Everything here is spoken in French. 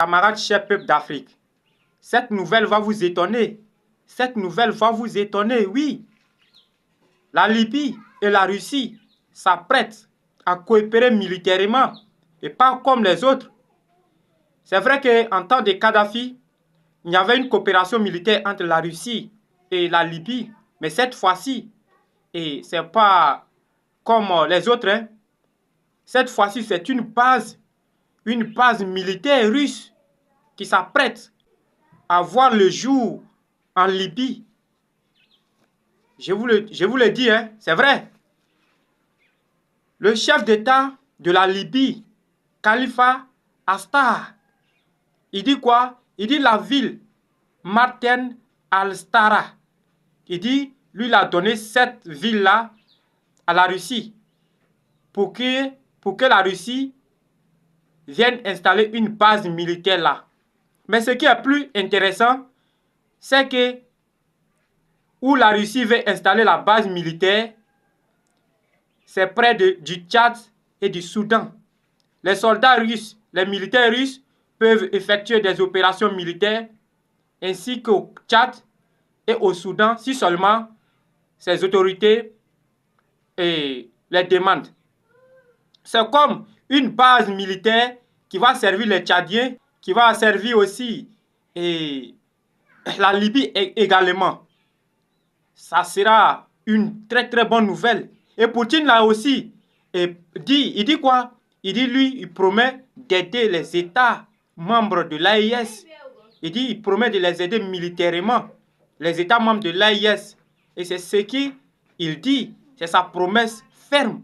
Camarades, chers peuples d'Afrique, cette nouvelle va vous étonner. Cette nouvelle va vous étonner, oui. La Libye et la Russie s'apprêtent à coopérer militairement et pas comme les autres. C'est vrai qu'en temps de Kadhafi, il y avait une coopération militaire entre la Russie et la Libye. Mais cette fois-ci, et c'est pas comme les autres, hein. Cette fois-ci, c'est une base militaire russe qui s'apprête à voir le jour en Libye. Je vous le dis, hein, c'est vrai. Le chef d'État de la Libye, Khalifa Haftar, il dit quoi? Il dit la ville Martin al-Stara. Il dit, lui, il a donné cette ville-là à la Russie pour que la Russie vienne installer une base militaire là. Mais ce qui est plus intéressant, c'est que où la Russie veut installer la base militaire, c'est près du Tchad et du Soudan. Les soldats russes, les militaires russes peuvent effectuer des opérations militaires ainsi qu'au Tchad et au Soudan si seulement ces autorités les demandent. C'est comme une base militaire qui va servir les Tchadiens, qui va servir aussi la Libye également. Ça sera une très très bonne nouvelle. Et Poutine là aussi, il dit quoi? Il dit lui, il promet d'aider les États membres de l'AIS. Il promet de les aider militairement, les États membres de l'AIS. Et c'est ce qu'il dit, c'est sa promesse ferme.